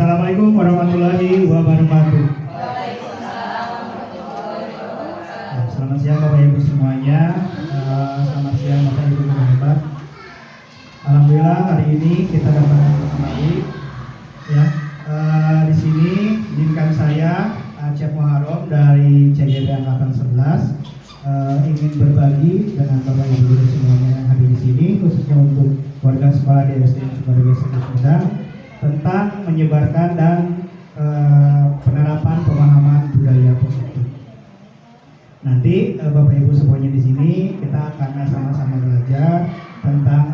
Assalamualaikum warahmatullahi wabarakatuh. Selamat siang Bapak Ibu semuanya. Selamat siang Bapak Ibu yang hebat. Alhamdulillah hari ini kita dapat kembali. Ya, di sini izinkan saya Acep Muharram dari CGP Angkatan 11 ingin berbagi dengan Bapak Ibu semuanya yang hadir di sini, khususnya untuk warga sekolah di SDN Sukareja Sumedang, tentang menyebarkan dan penerapan pemahaman budaya positif. Nanti Bapak Ibu semuanya di sini kita akan sama-sama belajar tentang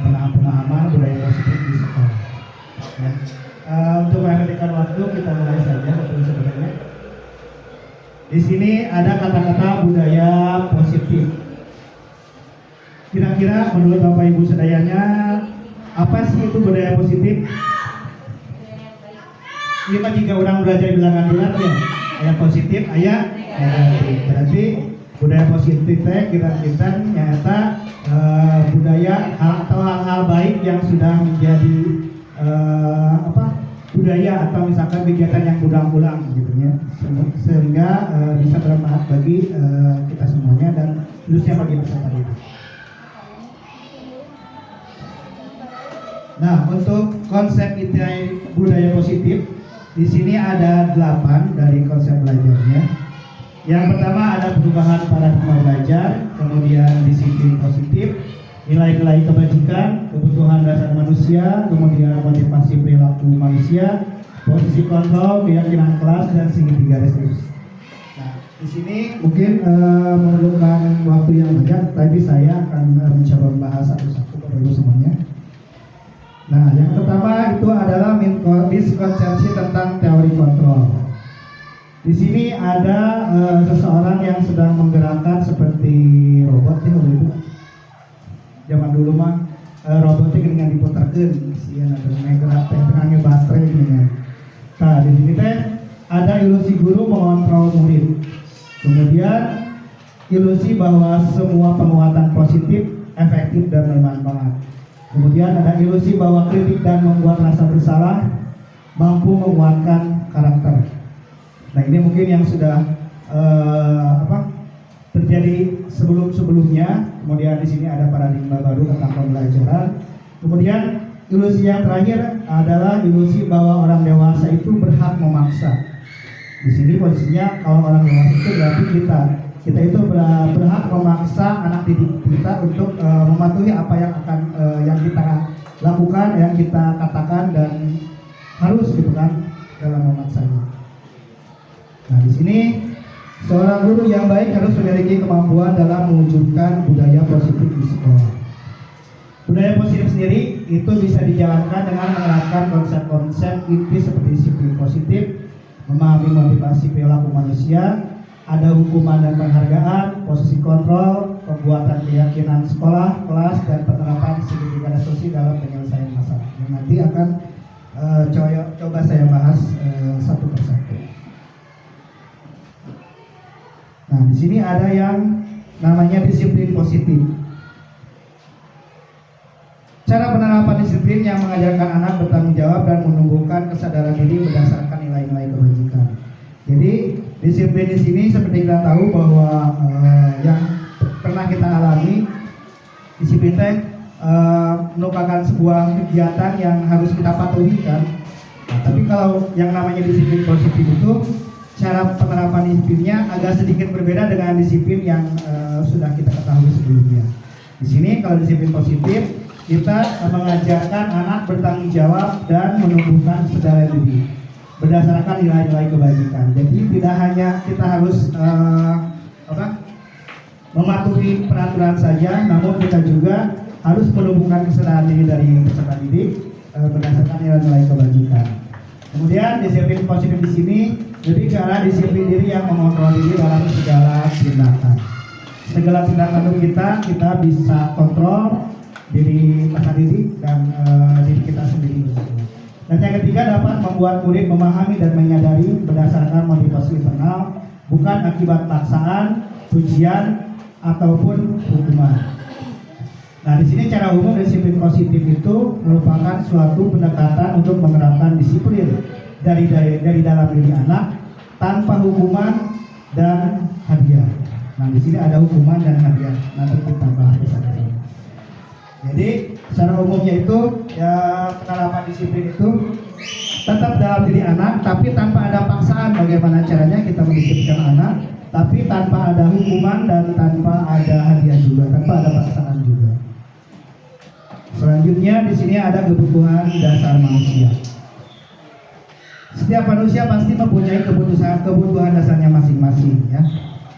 pemahaman budaya positif di sekolah. Ya. Untuk menghabiskan waktu kita mulai saja sebenarnya. Di sini ada kata-kata budaya positif. Kira-kira menurut Bapak Ibu sedayanya apa sih itu budaya positif? Ini jika orang belajar bilangan bulat ya, ayat positif, ayat negatif. Berarti budaya positif kita nyata budaya atau hal-hal baik yang sudah menjadi budaya atau misalkan kegiatan yang berulang-ulang gitu ya, sehingga bisa bermanfaat bagi kita semuanya dan khususnya bagi peserta didik. Nah, untuk konsep budaya positif di sini ada 8 dari konsep belajarnya. Yang pertama ada perubahan paradigma belajar, kemudian disiplin positif, nilai-nilai kebajikan, kebutuhan dasar manusia, kemudian motivasi perilaku manusia, posisi kontrol, keyakinan kelas, dan segitiga restitusi. Nah, di sini mungkin memerlukan waktu yang banyak, tapi saya akan mencoba membahas satu-satu Bapak Ibu semuanya. Nah, yang pertama itu adalah miskonsepsi tentang teori kontrol. Di sini ada seseorang yang sedang menggerakkan seperti robot ya, Bapak Ibu. Zaman dulu mah robotnya dengan diputarkan, sian ada menggerak tengahnya baterai ini ya. Nah, di sini teh ada ilusi guru mengontrol murid. Kemudian ilusi bahwa semua penguatan positif efektif dan bermanfaat. Kemudian ada ilusi bahwa kritik dan membuat rasa bersalah mampu menguatkan karakter. Nah, ini mungkin yang sudah terjadi sebelum-sebelumnya. Kemudian di sini ada paradigma baru tentang pembelajaran. Kemudian ilusi yang terakhir adalah ilusi bahwa orang dewasa itu berhak memaksa. Di sini posisinya kalau orang dewasa itu berarti kita itu berhak memaksa anak didik kita untuk mematuhi apa yang akan yang kita lakukan, yang kita katakan, dan harus gitu kan dalam memaksanya. Nah, di sini seorang guru yang baik harus memiliki kemampuan dalam mewujudkan budaya positif di sekolah. Budaya positif sendiri itu bisa dijalankan dengan menerapkan konsep-konsep inti seperti disiplin positif, memahami motivasi perilaku manusia, ada hukuman dan penghargaan, posisi kontrol, pembuatan keyakinan sekolah, kelas, dan penerapan segitiga restitusi dalam penyelesaian masalah. Yang nanti akan coba saya bahas satu persatu. Nah, di sini ada yang namanya disiplin positif. Cara penerapan disiplin yang mengajarkan anak bertanggung jawab dan menumbuhkan kesadaran diri berdasarkan nilai-nilai kebajikan. Jadi disiplin di sini seperti kita tahu bahwa yang pernah kita alami, disiplin merupakan sebuah kegiatan yang harus kita patuhi kan. Nah, tapi kalau yang namanya disiplin positif itu cara penerapan disiplinnya agak sedikit berbeda dengan disiplin yang sudah kita ketahui sebelumnya. Di sini kalau disiplin positif kita mengajarkan anak bertanggung jawab dan menumbuhkan kesadaran diri berdasarkan nilai-nilai kebajikan. Jadi tidak hanya kita harus mematuhi peraturan saja, namun kita juga harus menumbuhkan kesadaran diri dari peserta didik berdasarkan nilai-nilai kebajikan. Kemudian disiplin positif di sini lebih ke arah disiplin diri yang mengontrol diri dalam segala tindakan. Segala tindakan kita bisa kontrol diri peserta didik dan diri kita sendiri. Dan yang ketiga dapat membuat murid memahami dan menyadari berdasarkan motivasi internal, bukan akibat paksaan, pujian, ataupun hukuman. Nah, di sini cara umum disiplin positif itu merupakan suatu pendekatan untuk menerapkan disiplin dari dalam diri anak tanpa hukuman dan hadiah. Nah, di sini ada hukuman dan hadiah. Nanti kita bahas di sana. Jadi, secara umumnya itu ya penerapan disiplin itu tetap dalam diri anak, tapi tanpa ada paksaan. Bagaimana caranya kita mendisiplinkan anak, tapi tanpa ada hukuman dan tanpa ada hadiah juga, tanpa ada paksaan juga. Selanjutnya di sini ada kebutuhan dasar manusia. Setiap manusia pasti mempunyai kebutuhan dasarnya masing-masing, ya.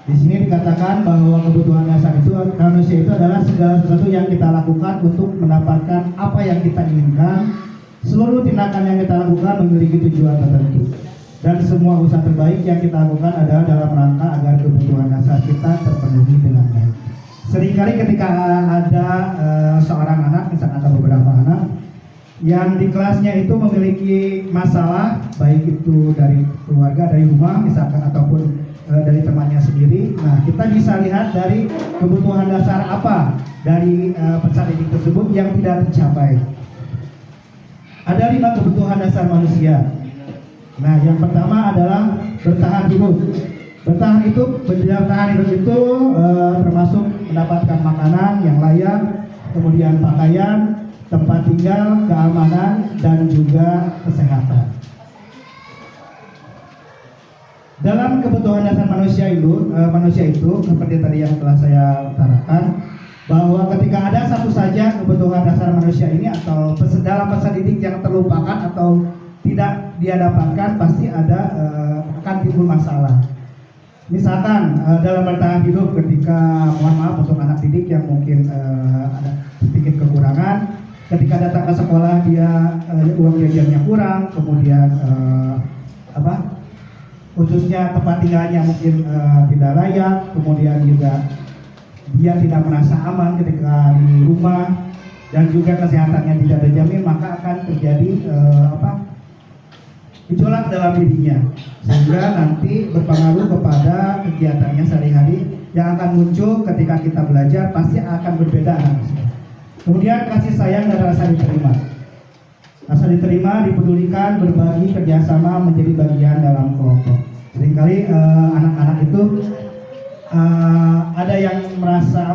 Di sini dikatakan bahwa kebutuhan dasar itu manusia itu adalah segala sesuatu yang kita lakukan untuk mendapatkan apa yang kita inginkan. Seluruh tindakan yang kita lakukan memiliki tujuan tertentu, dan semua usaha terbaik yang kita lakukan adalah dalam rangka agar kebutuhan dasar kita terpenuhi dengan baik. Seringkali ketika ada seorang anak, misalkan ada beberapa anak yang di kelasnya itu memiliki masalah, baik itu dari keluarga, dari rumah misalkan, ataupun dari temannya sendiri. Nah, kita bisa lihat dari kebutuhan dasar apa dari peserta didik tersebut yang tidak tercapai. Ada 5 kebutuhan dasar manusia. Nah, yang pertama adalah bertahan hidup. Bertahan hidup itu termasuk mendapatkan makanan yang layak, kemudian pakaian, tempat tinggal, keamanan, dan juga kesehatan. Dalam kebutuhan dasar manusia itu seperti tadi yang telah saya utarakan, bahwa ketika ada satu saja kebutuhan dasar manusia ini atau dalam peserta didik yang terlupakan atau tidak dia dapatkan, pasti ada akan timbul masalah. Misalkan dalam bertahan hidup, ketika mohon maaf untuk anak didik yang mungkin ada sedikit kekurangan, ketika datang ke sekolah dia uang jajannya kurang, kemudian khususnya tempat tinggalnya mungkin tidak layak, kemudian juga dia tidak merasa aman ketika di rumah, dan juga kesehatannya tidak terjamin, maka akan terjadi gejolak dalam dirinya, sehingga nanti berpengaruh kepada kegiatannya sehari-hari yang akan muncul ketika kita belajar, pasti akan berbeda. Kemudian kasih sayang dan rasa diterima. Rasa diterima, dipedulikan, berbagi, kerjasama menjadi bagian dalam kelompok. Seringkali anak-anak itu ada yang merasa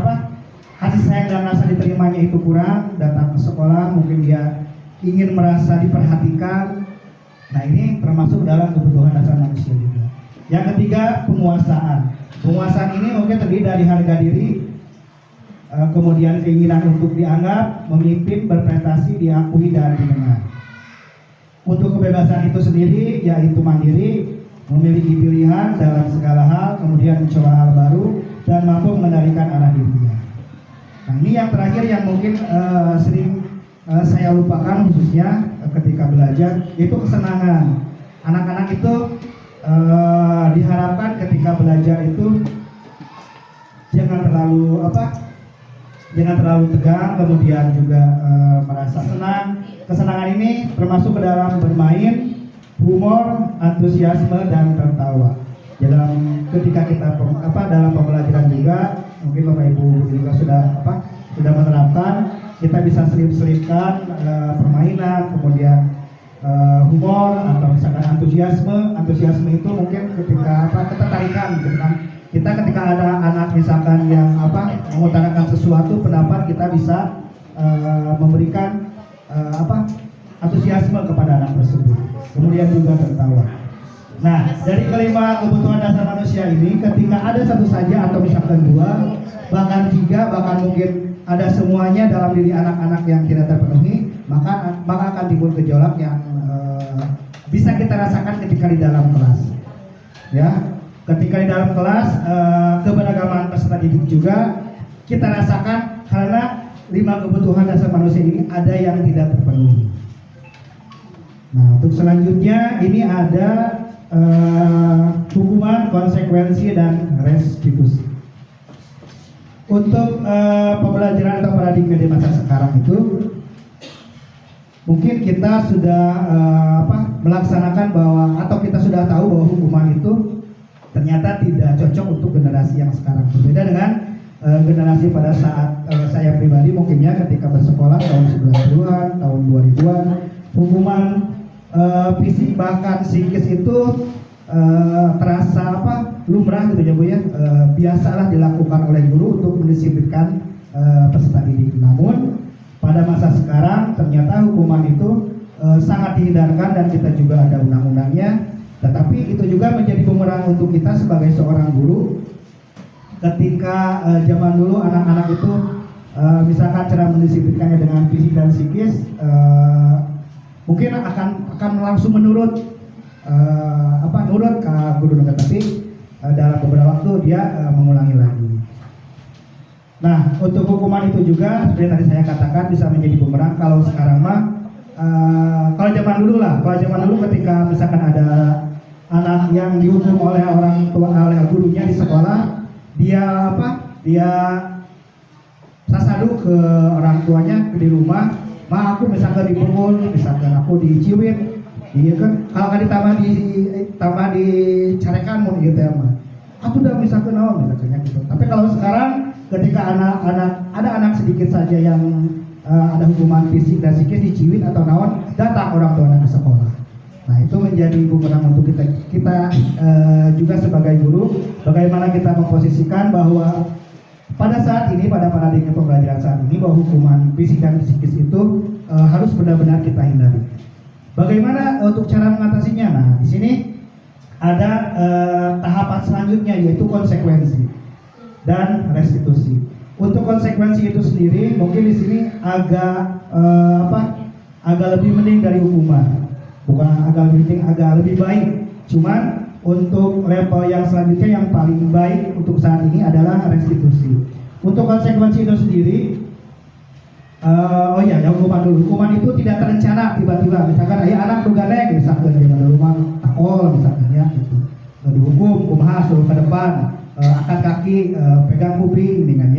kasih sayang dan rasa diterimanya itu kurang, datang ke sekolah mungkin dia ingin merasa diperhatikan. Nah, ini termasuk dalam kebutuhan dasar manusia juga. Yang ketiga, penguasaan. Penguasaan ini mungkin terdiri dari harga diri, kemudian keinginan untuk dianggap, memimpin, berprestasi, diakui dan didengar. Untuk kebebasan itu sendiri yaitu mandiri, memiliki pilihan dalam segala hal, kemudian mencoba hal baru, dan mampu mengendalikan arah dirinya. Nah, ini yang terakhir yang mungkin sering saya lupakan, khususnya ketika belajar, itu kesenangan. Anak-anak itu diharapkan ketika belajar itu jangan terlalu tegang, kemudian juga merasa senang. Kesenangan ini termasuk ke dalam bermain, humor, antusiasme, dan tertawa. Ya, ketika kita dalam pembelajaran juga, mungkin Bapak Ibu juga sudah menerapkan, kita bisa selip-selipkan permainan, kemudian humor, atau misalkan antusiasme itu mungkin ketika ketertarikan gitu kan. Kita ketika ada anak misalkan yang mengutarakan sesuatu pendapat, kita bisa memberikan antusiasme kepada anak tersebut, kemudian juga tertawa. Nah, dari kelima kebutuhan dasar manusia ini, ketika ada satu saja atau misalkan 2, bahkan 3, bahkan mungkin ada semuanya dalam diri anak-anak yang tidak terpenuhi, maka akan timbul gejolak yang bisa kita rasakan ketika di dalam kelas. Ya, ketika di dalam kelas keberagaman peserta didik juga kita rasakan, karena 5 kebutuhan dasar manusia ini ada yang tidak terpenuhi. Nah, untuk selanjutnya ini ada hukuman, konsekuensi, dan restitusi. Untuk pembelajaran atau paradigma di masa sekarang itu, mungkin kita sudah melaksanakan atau kita sudah tahu bahwa hukuman itu ternyata tidak cocok untuk generasi yang sekarang. Berbeda dengan generasi pada saat saya pribadi mungkinnya ketika bersekolah tahun 90-an, tahun 2000-an, hukuman fisik bahkan psikis itu terasa lumrah gitu ya Bu ya, biasalah dilakukan oleh guru untuk mendisiplinkan peserta didik. Namun pada masa sekarang ternyata hukuman itu sangat dihindarkan dan kita juga ada undang-undangnya. Tetapi itu juga menjadi bumerang untuk kita sebagai seorang guru. Ketika zaman dulu anak-anak itu misalkan cara mendisiplinkannya dengan fisik dan psikis, mungkin akan langsung menurut nurut ke guru, tapi dalam beberapa waktu dia mengulangi lagi. Nah, untuk hukuman itu juga seperti tadi saya katakan bisa menjadi bumerang. Kalau sekarang mah kalau zaman dulu ketika misalkan ada anak yang dihukum oleh orang tua, oleh gurunya di sekolah, dia sasadu ke orang tuanya di rumah, aku misalkan dipukul, misalkan aku diciwin, iya kan, kalau kan ditambah dicarekan mau gitu ya mah, aku udah misalkan misalnya gitu. Tapi kalau sekarang ketika ada anak sedikit saja yang ada hukuman fisik dan psikis diciwin atau naon, datang orang tuanya ke sekolah. Nah, itu menjadi bumerang untuk kita juga sebagai guru, bagaimana kita memposisikan bahwa pada saat ini, pada paradigma pembelajaran saat ini, bahwa hukuman fisik dan psikis itu harus benar-benar kita hindari. Bagaimana untuk cara mengatasinya? Nah, di sini ada tahapan selanjutnya, yaitu konsekuensi dan restitusi. Untuk konsekuensi itu sendiri, mungkin di sini agak lebih mending dari hukuman. Bukan agak lebih baik. Cuman untuk level yang selanjutnya yang paling baik untuk saat ini adalah restitusi. Untuk konsekuensi itu sendiri, hukuman dulu. Hukuman itu tidak terencana tiba-tiba. Misalkan anak tugaleng, misalkan di rumah takol, misalkan ya gitu. Dihukum, kumaha suruh ke depan, angkat kaki, pegang kuping, dengan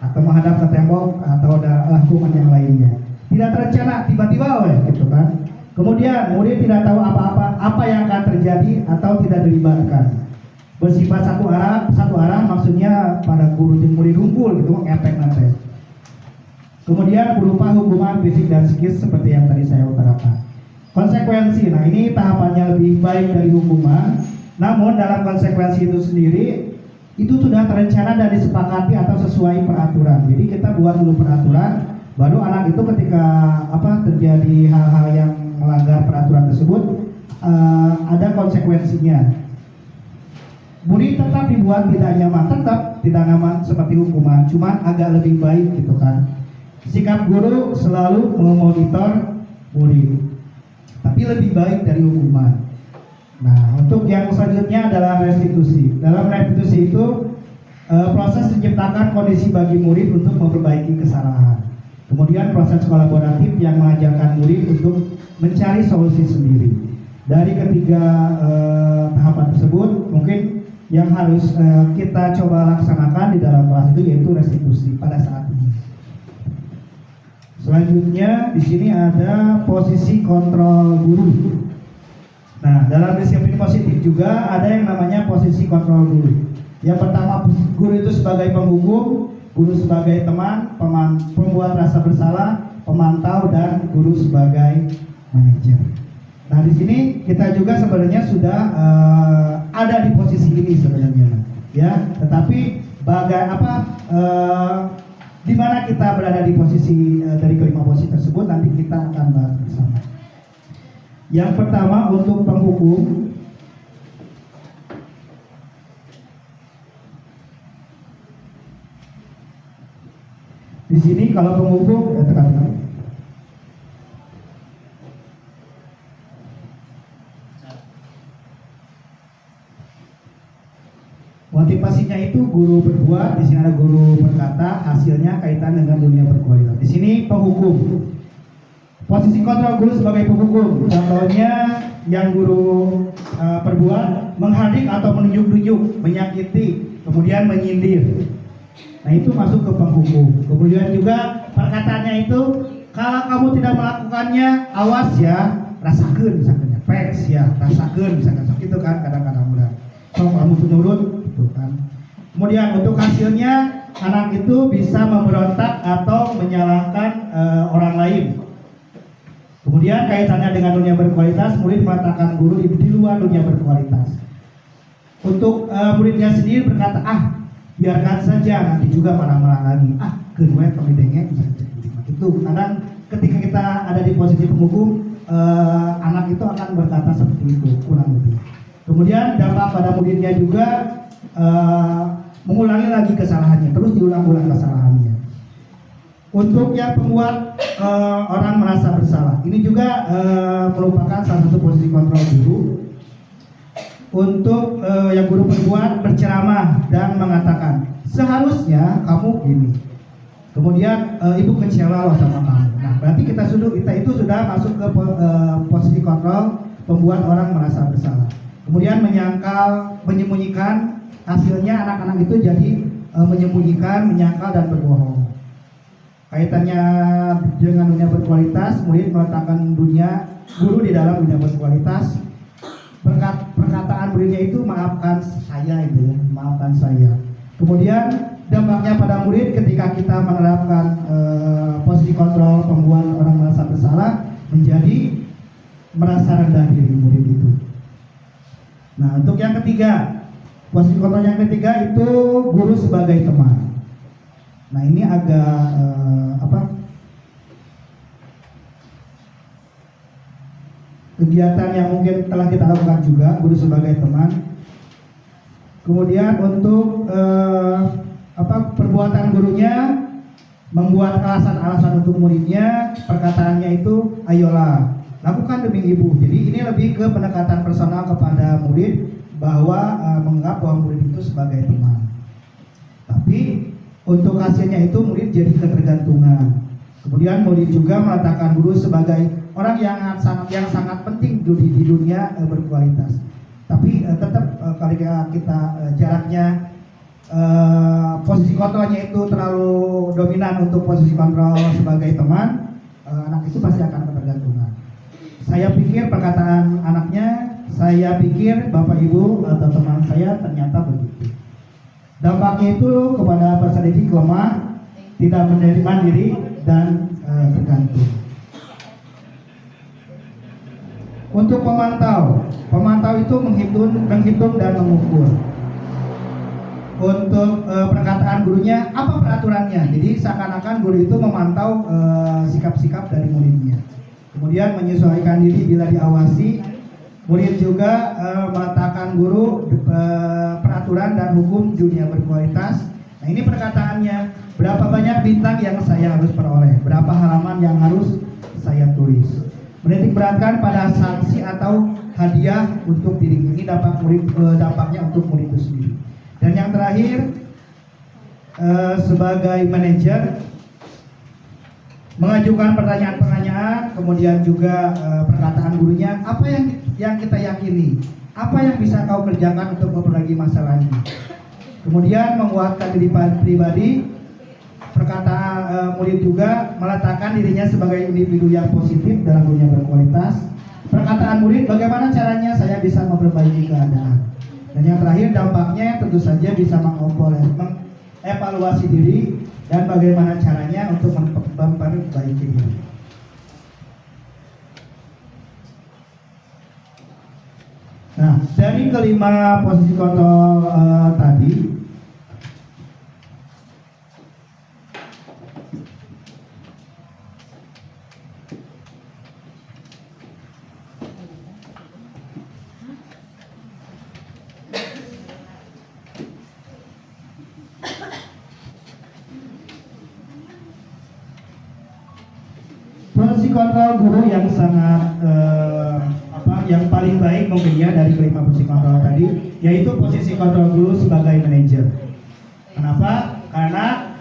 atau menghadap ke tembok atau ada hukuman yang lainnya. Tidak terencana tiba-tiba, gitu kan. Kemudian tidak tahu apa yang akan terjadi atau tidak dilibatkan. Bersifat satu arah maksudnya pada guru jeung murid hunkul gitu, ngepek nanti. Kemudian berupa hukuman fisik dan psikis seperti yang tadi saya utarakan. Konsekuensi, nah ini tahapannya lebih baik dari hukuman. Namun dalam konsekuensi itu sendiri itu sudah terencana dan disepakati atau sesuai peraturan. Jadi kita buat dulu peraturan, baru anak itu ketika terjadi hal-hal yang melanggar peraturan tersebut ada konsekuensinya. Murid tetap dibuat tidak nyaman seperti hukuman, cuman agak lebih baik gitu kan. Sikap guru selalu memonitor murid, tapi lebih baik dari hukuman. Nah, untuk yang selanjutnya adalah restitusi. Dalam restitusi itu proses menciptakan kondisi bagi murid untuk memperbaiki kesalahan. Kemudian proses kolaboratif yang mengajarkan murid untuk mencari solusi sendiri. Dari ketiga tahapan tersebut, mungkin yang harus kita coba laksanakan di dalam kelas itu yaitu restitusi pada saat ini. Selanjutnya di sini ada posisi kontrol guru. Nah, dalam disiplin positif juga ada yang namanya posisi kontrol guru. Yang pertama, guru itu sebagai penghukum, guru sebagai teman, pembuat rasa bersalah, pemantau, dan guru sebagai manajer. Nah, di sini kita juga sebenarnya sudah ada di posisi ini sebenarnya, ya. Tetapi di mana kita berada di posisi dari kelima posisi tersebut nanti kita akan bahas bersama. Yang pertama untuk penghukum. Di sini kalau penghukum tekan-tekan. Motivasinya itu guru berbuat, di sini ada guru berkata, hasilnya kaitan dengan dunia berkualitas. Di sini penghukum. Posisi kontrol guru sebagai penghukum. Contohnya yang guru perbuat menghardik atau menunjuk-nunjuk, menyakiti, kemudian menyindir. Nah, itu masuk ke penghukum. Kemudian juga perkataannya itu, kalau kamu tidak melakukannya, awas ya, rasakeun misalnya, peks ya, rasakeun misalnya, gitu kan kadang-kadang udah. Kalau kamu nurut, gitu kan. Kemudian untuk hasilnya, anak itu bisa memberontak atau menyalahkan orang lain. Kemudian kaitannya dengan dunia berkualitas, murid meletakkan guru di luar dunia berkualitas. Untuk muridnya sendiri berkata, biarkan saja, nanti juga marah-marah lagi. Kedua kami dengeng bisa itu. Kadang ketika kita ada di posisi penghukum, anak itu akan berkata seperti itu, kurang lebih. Kemudian dampak pada muridnya juga mengulangi lagi kesalahannya, terus diulang-ulang kesalahannya. Untuk yang pembuat orang merasa bersalah, ini juga merupakan salah satu posisi kontrol guru. Untuk yang guru perbuat berceramah dan mengatakan seharusnya kamu gini. Kemudian ibu kecewa loh sama kamu. Nah, berarti kita itu sudah masuk ke posisi kontrol pembuat orang merasa bersalah. Kemudian menyembunyikan, hasilnya anak-anak itu jadi menyembunyikan, menyangkal dan berbohong. Kaitannya dengan dunia berkualitas, murid meletakkan guru di dalam dunia berkualitas. Perkataan muridnya itu maafkan saya itu ya, maafkan saya. Kemudian dampaknya pada murid ketika kita menerapkan posisi kontrol pembuat orang merasa bersalah menjadi merasa rendah diri murid itu. Nah, untuk yang ketiga, posisi kontrol yang ketiga itu guru sebagai teman. Nah, ini agak kegiatan yang mungkin telah kita lakukan juga, guru sebagai teman. Kemudian untuk perbuatan gurunya membuat alasan-alasan untuk muridnya, perkataannya itu ayolah lakukan demi ibu. Jadi ini lebih ke pendekatan personal kepada murid bahwa menganggap bahwa murid itu sebagai teman. Tapi untuk hasilnya itu murid jadi ketergantungan. Kemudian murid juga meletakkan guru sebagai orang yang sangat penting di dunia berkualitas. Tapi tetap kalau kita jaraknya posisi kontrolnya itu terlalu dominan untuk posisi kontrol sebagai teman, anak itu pasti akan ketergantungan. Saya pikir perkataan anaknya, saya pikir bapak ibu atau teman saya ternyata begitu. Dampaknya itu kepada peserta didik lemah, tidak menerima diri dan tergantung. Untuk pemantau itu menghitung dan mengukur. Untuk perkataan gurunya, apa peraturannya? Jadi seakan-akan guru itu memantau sikap-sikap dari muridnya. Kemudian menyesuaikan diri bila diawasi. Murid juga meletakkan guru peraturan dan hukum dunia berkualitas. Nah, ini perkataannya, berapa banyak bintang yang saya harus peroleh, berapa halaman yang harus saya tulis. Menitik beratkan pada sanksi atau hadiah untuk diri. Ini dampaknya untuk murid itu sendiri. Dan yang terakhir, sebagai manajer mengajukan pertanyaan-pertanyaan, kemudian juga perkataan gurunya, apa yang kita yakini, apa yang bisa kau kerjakan untuk memperbaiki masalah ini. Kemudian menguatkan diri pribadi, perkataan murid juga meletakkan dirinya sebagai individu yang positif dalam dunia berkualitas. Perkataan murid, bagaimana caranya saya bisa memperbaiki keadaan. Dan yang terakhir, dampaknya tentu saja bisa mengevaluasi diri dan bagaimana caranya untuk memperbaiki diri. Nah, dari kelima posisi kontrol tadi, posisi kontrol guru yang sangat yang paling baik mungkin ya dari kelima posisi kontrol tadi, yaitu posisi kontrol guru sebagai manajer. Kenapa? Karena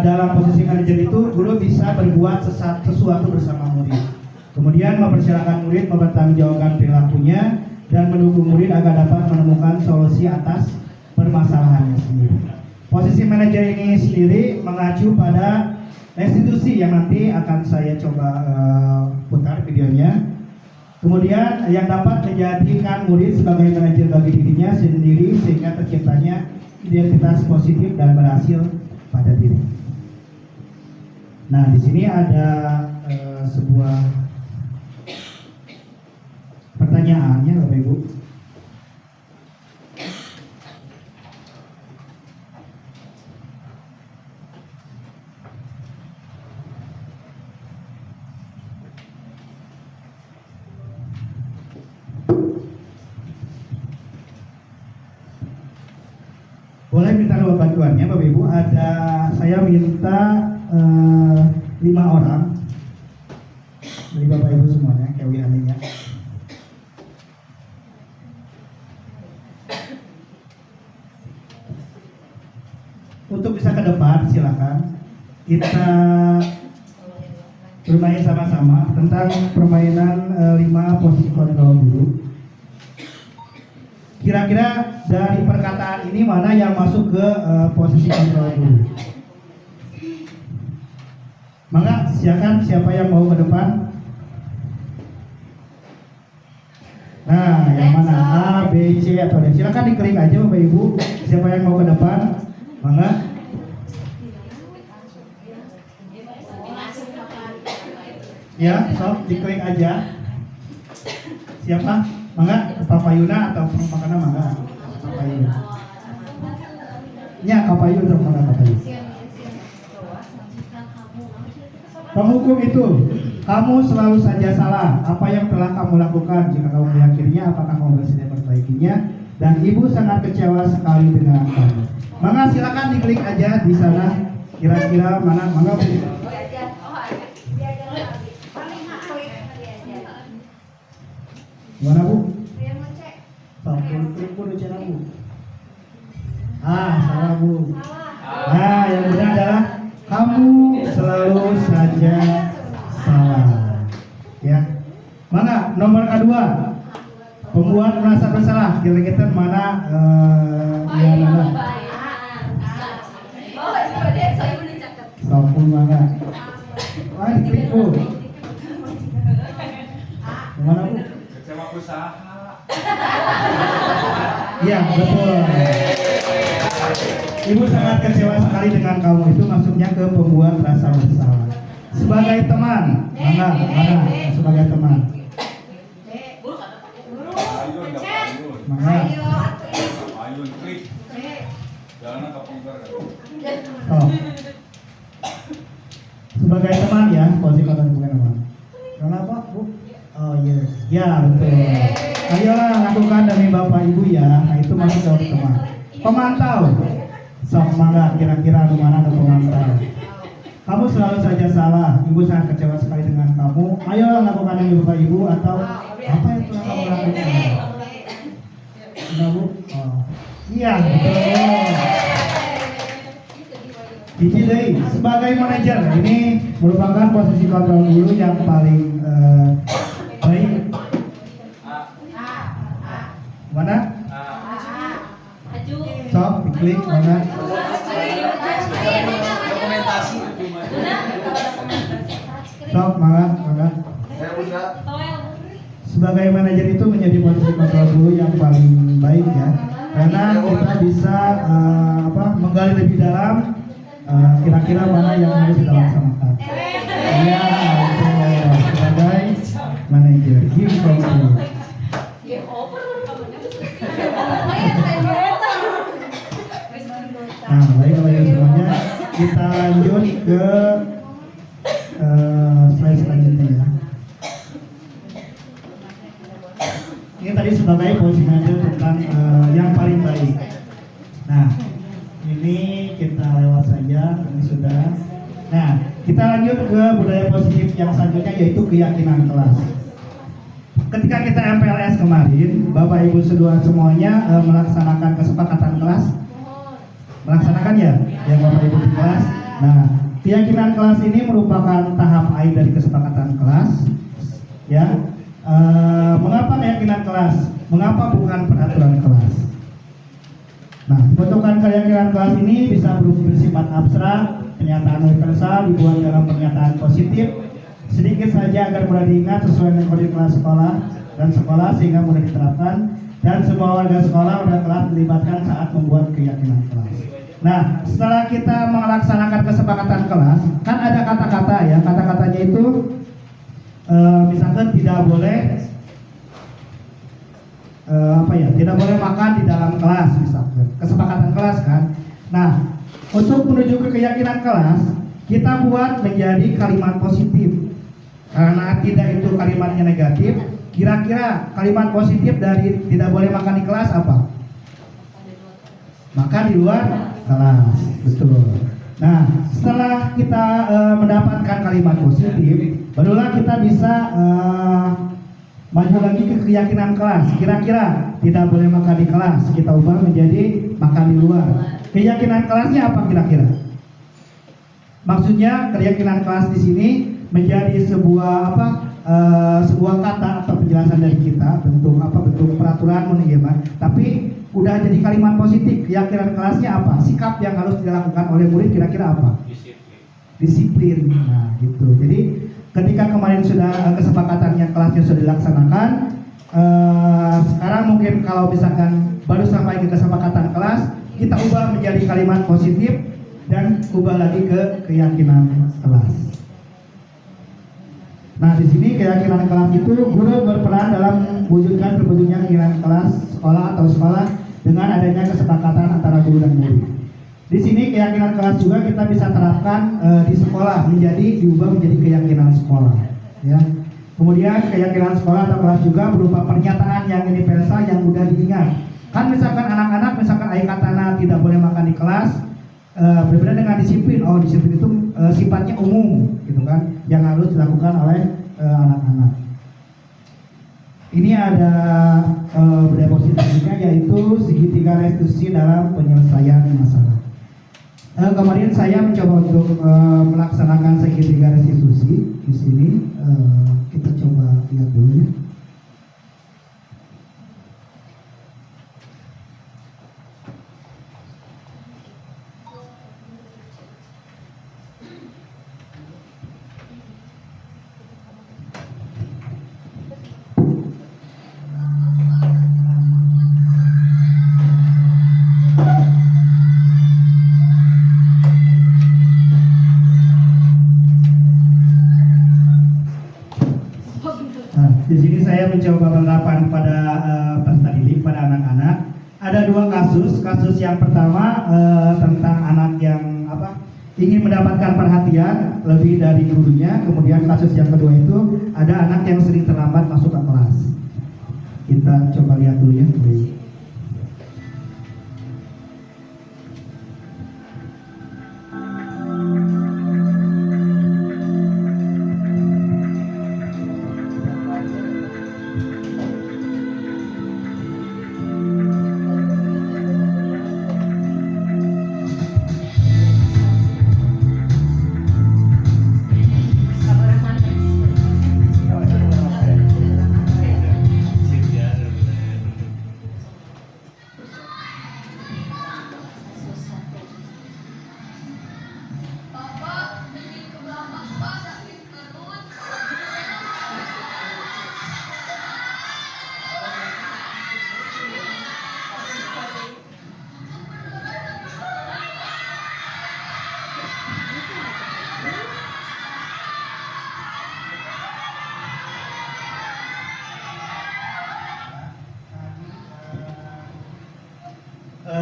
dalam posisi manajer itu guru bisa berbuat sesuatu bersama murid. Kemudian mempersilahkan murid mempertanggungjawabkan perilakunya dan mendukung murid agar dapat menemukan solusi atas permasalahannya sendiri. Posisi manajer ini sendiri mengacu pada institusi yang nanti akan saya coba putar videonya. Kemudian yang dapat menjadikan murid sebagai manajer bagi dirinya sendiri sehingga terciptanya identitas positif dan berhasil pada diri. Nah, di sini ada sebuah pertanyaannya Bapak Ibu? Boleh minta bantuannya Bapak Ibu. Saya minta 5 orang dari Bapak Ibu semuanya, kayak wihannya. Untuk bisa ke depan silakan kita bermain sama-sama tentang permainan 5 posisi kontrol dulu. Kira-kira dari perkataan ini mana yang masuk ke posisi kontrol dulu? Maka silakan siapa yang mau ke depan. Nah, yang mana? A, B, C atau D? Silakan diklik aja Bapak Ibu. Siapa yang mau ke depan? Maka ya, sok diklik aja. Siapa? Mangga Papayuna atau Makana mangga Papayuna. Ya, Papayuna atau Makana Papayuna. Penghukum itu, kamu selalu saja salah. Apa yang telah kamu lakukan? Jika kamu meyakininya, apakah kamu bersedia memperbaikinya? Dan ibu sangat kecewa sekali dengan kamu. Maka silakan diklik aja di sana. Kira-kira mana? Mangga Bu. Mana Bu? Klik Bu cara Bu. Salah Bu. Yang benar adalah kamu selalu saja salah. Ya. Mana nomor kedua? Pembuat merasa bersalah. Kira-kira mana yang mana? Sampun mana? Diklik Bu. Mana Bu? Kecewa usaha. Iya betul. Ibu sangat kecewa sekali dengan kamu. Itu maksudnya ke pembuat rasa bersalah. Sebagai teman, mana sebagai teman. Mana? Ayo klik. Jangan keputar. Sebagai teman ya, posisi kata bukan teman. Kenapa Bu? Oh iya, ya betul. Ayolah lakukan demi Bapak Ibu ya. Nah itu masuk ke teman. Pemantau. Sok mangga kira-kira mana ada pemantau. Kamu selalu saja salah. Ibu sangat kecewa sekali dengan kamu. Ayo lakukan demi Bapak Ibu atau apa yang telah kamu lakukan? Enggak Bu? Oh. Iya betul. Dijilai sebagai manajer ini merupakan posisi kontrol dulu yang paling baik. Mana? Sok diklik mana? Sok mana? Sebagai manajer itu menjadi posisi kontrol dulu yang paling baik ya, karena kita bisa menggali lebih dalam. Kira-kira mana yang harus kita laksanakan? Iya, sebagai manajer game control. Nah, baik Bapak Ibu semuanya, kita lanjut ke slide selanjutnya ya. Ini tadi sebagai posisi manajer tentang yang paling baik. Nah, ini kita lewat saja, ini sudah. Nah, kita lanjut ke budaya positif yang selanjutnya yaitu keyakinan kelas. Ketika kita MPLS kemarin, Bapak Ibu semuanya melaksanakan kesepakatan kelas, melaksanakan ya, yang Bapak Ibu di kelas. Nah, keyakinan kelas ini merupakan tahap akhir dari kesepakatan kelas, ya. Mengapa keyakinan kelas? Mengapa bukan peraturan kelas? Nah, bentukan keyakinan kelas ini bisa bersifat abstrak, pernyataan universal dibuat dalam pernyataan positif, sedikit saja agar mudah diingat sesuai dengan kurikulum sekolah dan sekolah sehingga mudah diterapkan, dan semua warga sekolah warga kelas dilibatkan saat membuat keyakinan kelas. Nah, setelah kita melaksanakan kesepakatan kelas, kan ada kata-kata ya, kata-katanya itu misalkan tidak boleh tidak boleh makan di dalam kelas misalkan, kesepakatan kelas kan. Nah, untuk menuju ke keyakinan kelas, kita buat menjadi kalimat positif. Karena tidak itu kalimatnya negatif, kira-kira kalimat positif dari tidak boleh makan di kelas apa? Makan di luar kelas, betul. Nah, setelah kita mendapatkan kalimat positif, barulah kita bisa maju lagi ke keyakinan kelas. Kira-kira tidak boleh makan di kelas, kita ubah menjadi makan di luar. Keyakinan kelasnya apa kira-kira? Maksudnya keyakinan kelas di sini menjadi sebuah sebuah kata atau penjelasan dari kita, bentuk peraturan manajemen, tapi udah jadi kalimat positif. Keyakinan kelasnya apa? Sikap yang harus dilakukan oleh murid kira-kira apa? Disiplin. Nah, gitu. Jadi ketika kemarin sudah kesepakatannya kelasnya sudah dilaksanakan, sekarang mungkin kalau misalkan baru sampai ke kesepakatan kelas, kita ubah menjadi kalimat positif dan ubah lagi ke keyakinan kelas. Nah, di sini keyakinan kelas itu guru berperan dalam mewujudkan terwujudnya keyakinan kelas sekolah atau sekolah dengan adanya kesepakatan antara guru dan murid. Di sini keyakinan kelas juga kita bisa terapkan di sekolah diubah menjadi keyakinan sekolah. Ya. Kemudian keyakinan sekolah atau kelas juga berupa pernyataan yang universal yang mudah diingat. Kan misalkan anak-anak ayat katana tidak boleh makan di kelas, berbeda dengan disiplin. Oh, disiplin itu sifatnya umum, gitu kan, yang harus dilakukan oleh anak-anak. Ini ada budaya positifnya, yaitu segitiga restitusi dalam penyelesaian masalah. Kemarin saya mencoba untuk melaksanakan segitiga restitusi di sini. Kita coba lihat dulu ya. Di sini saya mencoba penerapan pada peserta didik, pada anak-anak. Ada dua kasus. Kasus yang pertama tentang anak yang ingin mendapatkan perhatian lebih dari gurunya. Kemudian kasus yang kedua itu ada anak yang sering terlambat masuk ke kelas. Kita coba lihat dulu ya.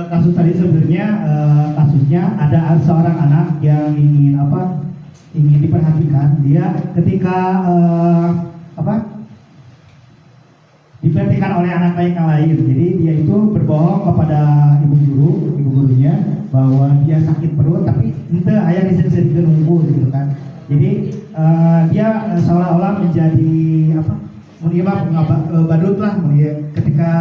Kasus tadi sebenarnya kasusnya ada seorang anak yang ingin diperhatikan. Dia ketika diperhatikan oleh anak lain yang lain, jadi dia itu berbohong kepada ibu gurunya bahwa dia sakit perut, tapi ente ayah disini nunggu gitu kan. Jadi dia seolah-olah menjadi badut lah, ketika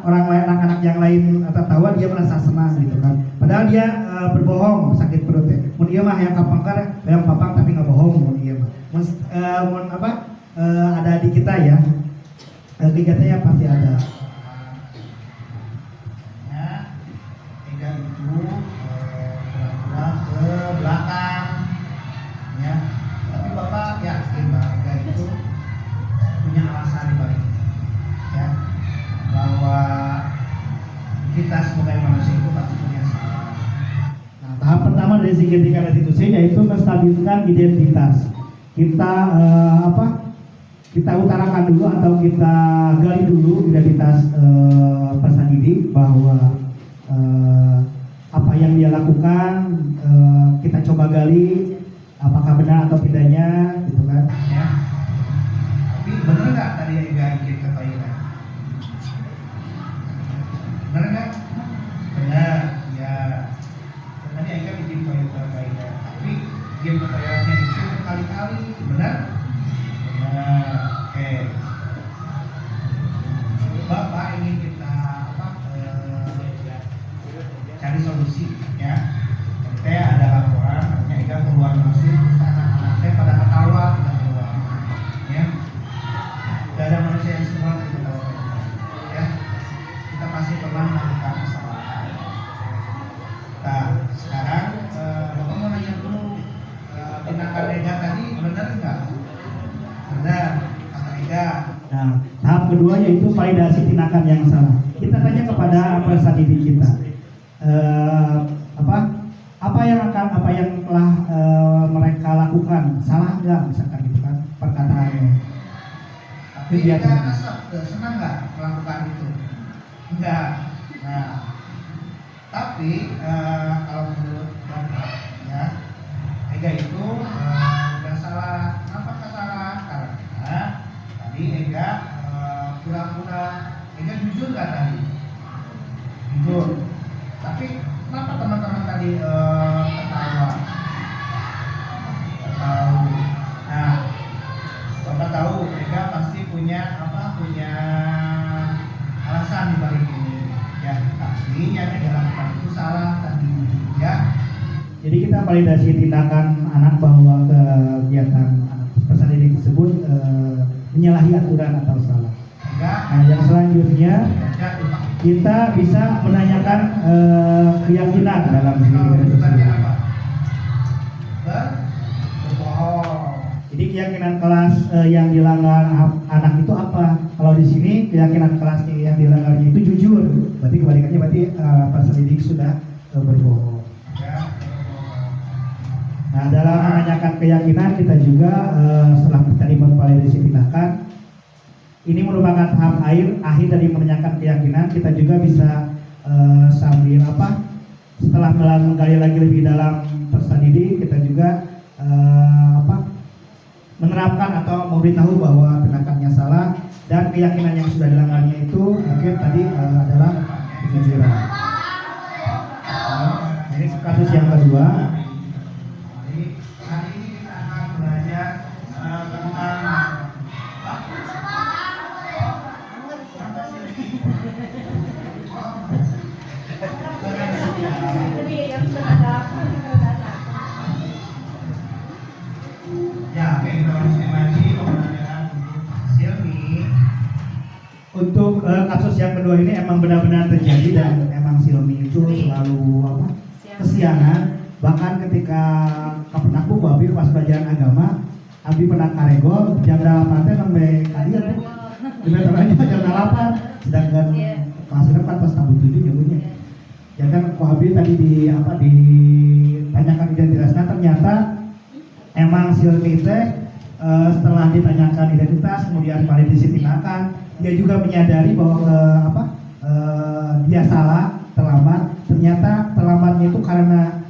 anak-anak yang lain tertawa, dia merasa senang gitu kan. Padahal dia berbohong sakit perut ya. Mun ieu mah hayang kapangkar, hayang papang tapi nggak bohong mun ieu mah. Ada di kita ya. Di kita ya pasti ada. Ya, tiga itu pura-pura ke belakang. Ya. Tapi Bapak yakin bahwa itu punya alasan di balik. Ya. Bahwa kita sebagai manusia itu pasti punya salah. Nah, tahap pertama dari segitiga restitusi yaitu menstabilkan identitas. Kita kita utarakan dulu atau kita gali dulu identitas peserta didik bahwa apa yang dia lakukan kita coba gali apakah benar atau tidaknya gitu kan ya. Tapi benar nggak tadi yang kita katakan? Benar nggak? Benar ya. Tadi Ega bikin Toyota kaidah, tapi game Toyotanya itu berkali-kali benar? Benar. Oke. Bapak ingin kita cari solusi ya. Saya ada laporan, artinya Ega keluar masuk, anak-anak saya pada ketawa kita keluar, ya. Tidak ada manusia yang semua kita ketawa, ya. Kita pasti pernah melakukan kesalahan. Nah, sekarang Bapak mau nanya dulu, tindakan Ega tadi benar nggak? Benar, kata Ega. Nah, tahap kedua yaitu validasi tindakan yang salah. Kita tanya kepada peserta didik kita. Apa yang telah mereka lakukan salah nggak misalkan gitu kan perkataannya. Tapi dia senang nggak melakukan itu? Enggak. Nah, tapi kalau menurut Bapak ya, Ega itu nggak salah. Kenapa nggak salah? Karena tadi Ega pura-pura Ega jujur nggak tadi? Jujur. Tapi kenapa teman-teman tadi ketawa? Tahu. Nah, Bapak tahu Ega pasti punya alasan di balik ini. Ya, tapi yang Ega lakukan itu salah tadi, ya. Jadi kita validasi tindakan anak bahwa kegiatan peserta didik tersebut menyalahi aturan atau salah. Nah, yang selanjutnya kita bisa menanyakan keyakinan dalam diri tersebut. Berbohong. Jadi keyakinan kelas yang dilanggar anak itu apa? Kalau di sini keyakinan kelas yang dilanggarnya itu jujur. Berarti kebalikannya peserta didik sudah berbohong. Nah, dalam menanyakan keyakinan kita juga setelah tadi memvalidasi tindakan, ini merupakan tahap akhir dari menanyakan keyakinan. Kita juga bisa sambil setelah menggali lagi lebih dalam peserta didik, kita juga menerapkan atau memberitahu bahwa tindakannya salah dan keyakinan yang sudah dilanggarnya itu mungkin tadi adalah kejujuran. Ini kasus yang kedua. Hari ini kita akan belajar tentang untuk kasus yang kedua ini emang benar-benar terjadi dan emang Silmi itu selalu kesiangan. Bahkan ketika kapenaku Abi pas pelajaran agama, Abi pernah karegol jam 8 sampai kadir tuh. Benar-benar jam 8, sedangkan kelas depan pas tahun 7 nyebutnya. Ya kan Abi tadi ditanyakan identitasnya, ternyata emang Silmi setelah ditanyakan identitas kemudian validasi tindakan, dia juga menyadari bahwa dia salah, terlambat. Ternyata terlambatnya itu karena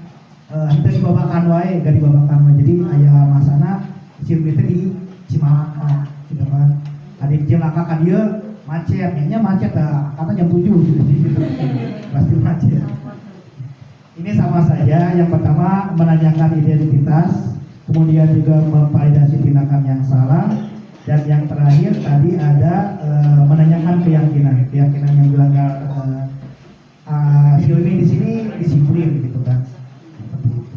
kita dibabakan wae, gak dibabakan wae. Jadi aya masana Silmi teh di Cimalaka gitu kan. Adik Cimalaka ka dieu macet, macet kata jam 7 gitu. Pasti macet. Ini sama saja, yang pertama menanyakan identitas, kemudian juga memvalidasi tindakan yang salah, dan yang terakhir tadi ada menanyakan keyakinan yang dilanggar. Silmi di sini disiplin gitu kan, seperti itu.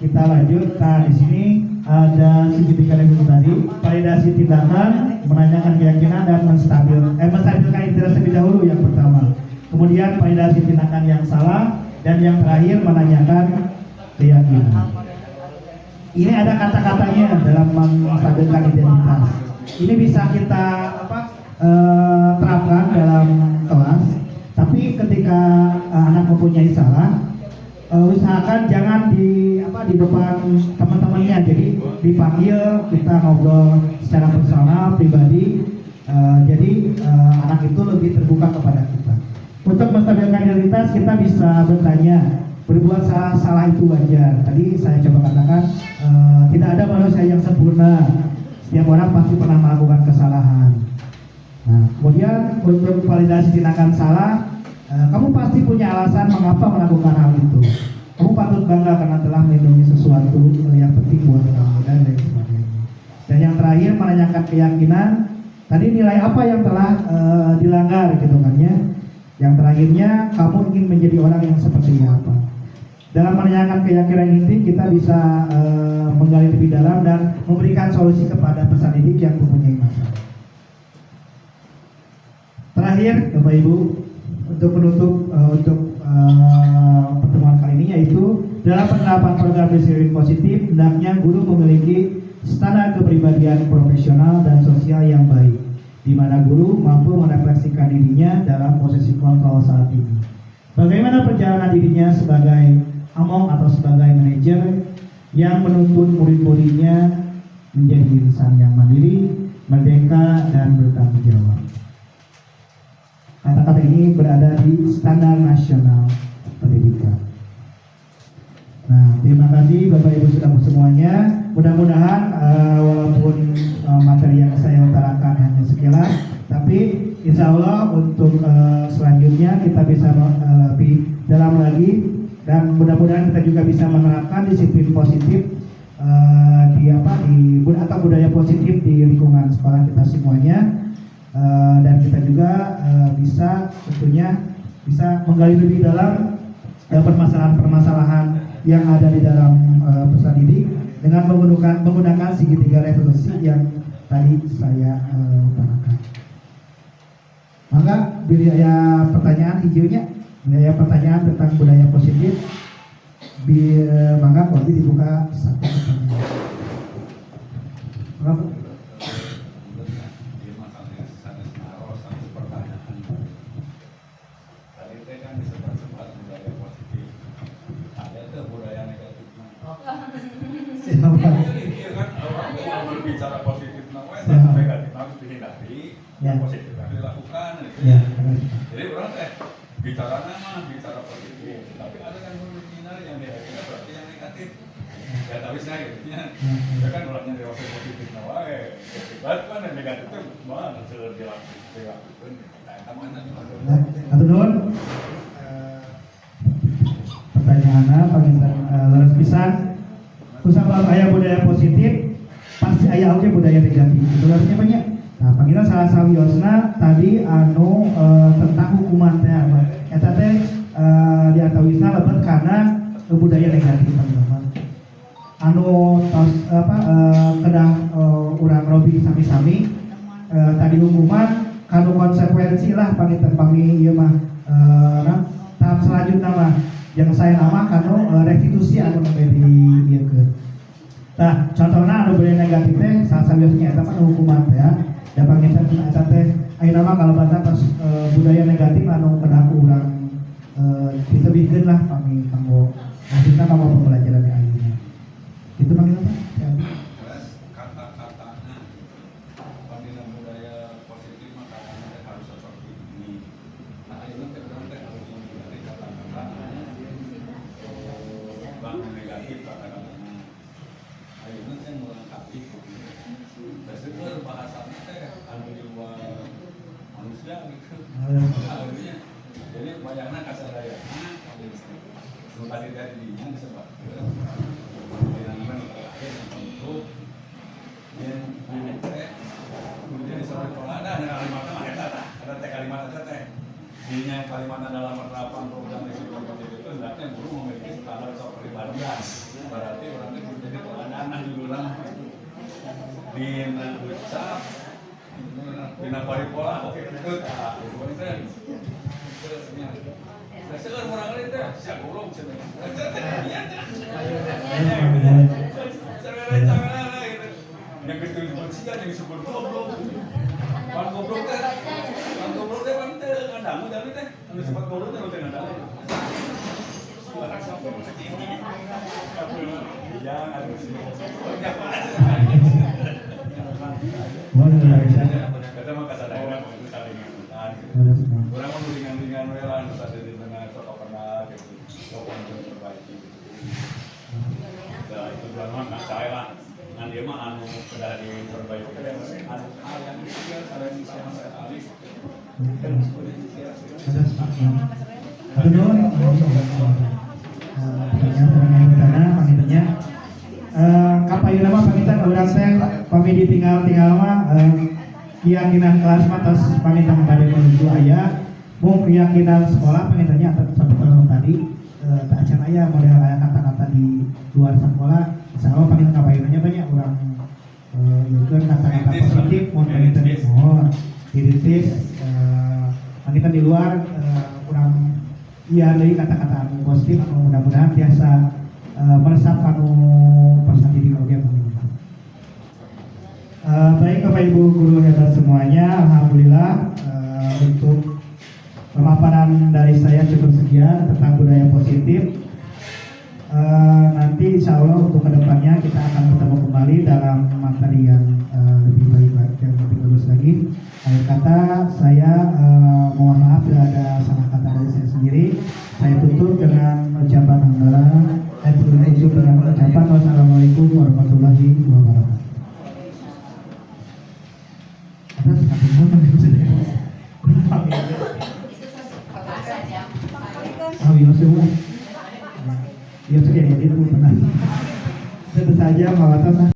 Kita lanjut. Nah, di sini ada signifikan yang tadi, validasi tindakan, menanyakan keyakinan, dan menstabilkan identitas terlebih dahulu yang pertama. Kemudian validasi tindakan yang salah, dan yang terakhir menanyakan keyakinan. Ini ada kata-katanya dalam menstabilkan identitas. Ini bisa kita terapkan dalam kelas. Tapi ketika anak mempunyai salah, usahakan jangan di depan teman-temannya, jadi dipanggil, kita ngobrol secara personal pribadi. Jadi anak itu lebih terbuka kepada kita. Untuk menstabilkan identitas kita bisa bertanya, berbuat salah itu wajar. Tadi saya coba katakan tidak ada manusia yang sempurna. Setiap orang pasti pernah melakukan kesalahan. Nah, kemudian untuk validasi tindakan salah, kamu pasti punya alasan mengapa melakukan hal itu. Kamu patut bangga karena telah melindungi sesuatu yang penting buat kamu dan lain sebagainya. Dan yang terakhir menanyakan keyakinan. Tadi nilai apa yang telah dilanggar gitu kan ya. Yang terakhirnya kamu ingin menjadi orang yang seperti apa. Dalam menanyakan keyakinan inti kita bisa menggali lebih dalam dan memberikan solusi kepada peserta didik yang mempunyai masalah. Terakhir Bapak Ibu, untuk menutup pertemuan kali ini yaitu dalam penerapan program disiplin positif hendaknya guru memiliki standar kepribadian profesional dan sosial yang baik, di mana guru mampu merefleksikan dirinya dalam posisi kontrol saat ini. Bagaimana perjalanan dirinya sebagai among atau sebagai manajer yang menuntun murid-muridnya menjadi insan yang mandiri, merdeka, dan bertanggung jawab. Kata-kata ini berada di standar nasional pendidikan. Nah, terima kasih Bapak Ibu sudah semuanya. Mudah-mudahan walaupun materi yang saya utarakan hanya sekilas, tapi insya Allah untuk selanjutnya kita bisa lebih dalam lagi dan mudah-mudahan kita juga bisa menerapkan disiplin positif atau budaya positif di lingkungan sekolah kita semuanya. Dan kita juga bisa tentunya bisa menggali lebih dalam permasalahan-permasalahan yang ada di dalam peserta didik dengan menggunakan segitiga revolusi yang tadi saya utarakan. Maka biaya pertanyaan hijaunya, biaya pertanyaan tentang budaya positif, maka kalau dibuka satu pertanyaan. Maka, bicara positif namanya negatif harus dihindari, yang positif harus dilakukan. Jadi orang bicara positif, tapi ada kan menghindari yang negatif berarti yang negatif. Ya tapi saya ya kan orangnya dewasa positif namanya, kan yang negatif itu mana sudah dilakukan. Atau pertanyaannya panginten leres pisan. Usaha ayah budaya positif pasti ayah oke budaya negatif. Itu artinya banyak. Nah, panggilan salah sawiosna tadi tentang hukuman teh apa? Eta teh diatawisna lebet karena budaya negatif teman-teman. Kedah urang robi sami-sami tadi hukuman kanu konsekuensi lah panginten ieu mah tahap selanjutnya mah yang saya nama kanu restitusi anu memberi ieu ke. Nah, contohnya anu budaya negatif teh salah sawiosna eta mah hukuman teh ya. Da panginten eta teh ayeuna mah kalebatan pas budaya negatif anu kedah urang ditebihkeun lah pami kanggo maksudna kanggo pembelajaran ayeuna. Itu panggil apa? Ya. Kata-katanya panggilan budaya positif mah katanya harus seperti ini. Nah, itu tergantung dari kata-katanya. Bang negatif kata-katanya. Ayeuna teh melengkapi. Dasar bahasanya teh anu di luar manusia gitu. Akhirnya jadi bayangna kasadayana tadi dari dinya disebutkeun. Kemudian disebut ada kalimatnya mah eta tah, ada teh kalimat eta teh. Dinya kalimatna dalam penerapan program disiplin positif itu hendaknya guru memiliki standar kepribadian. Berarti orang itu menjadi teladan di urang dina ucap, dina paripola oke itu tah. Itu teh. Sekarang orang lain teh sia goblok cenah. Yang kedua disebut sia, yang disebut goblok. Pan goblok teh pan teh kadang jadi teh anu disebut goblok teh teh kadang. Jangan Boleh lah, bisa. kata mah kasadaran itu saling ngakutan. Boleh semua. Orang mau ringan-ringan we lah, nu tadi di tengah cocok pernah gitu. Coba untuk perbaiki. Nah, itu dua mah nggak saya lah. Ngan dia mah anu sudah diperbaiki. Anu hal yang kecil, hal yang bisa saya alih. Ada sepakat. Ada dong. Panitia. Kapayeuna mah pamitan urang teh pami ditinggal-tinggal mah keyakinan kelas mah tos pamitan bade menuju aya mung keyakinan sekolah pamintanya atau seperti tadi tak acan aya model aya kata-kata di luar sekolah insyaallah pamitan kapayeunanya banyak urang yukeun kata-kata positif mun pamitan diritis pamitan di luar urang iya deui kata-kata anu positif anu mudah-mudahan biasa meresap anu pesan didik oge pemerintah. Baik Bapak Ibu guru hebat semuanya, alhamdulillah untuk pemaparan dari saya cukup sekian tentang budaya positif. Nanti insya Allah untuk kedepannya kita akan bertemu kembali dalam materi yang lebih baik dan lebih bagus lagi. Akhir kata saya mohon maaf bila ada salah kata dari saya sendiri. Saya tutup dengan ucapan hamdalah. Tutup dengan ucapan wassalamualaikum warahmatullahi wabarakatuh. Ada satu momen yang saya oh iya semua. Iya sudah jadi itu pernah. Tentu saja mawatan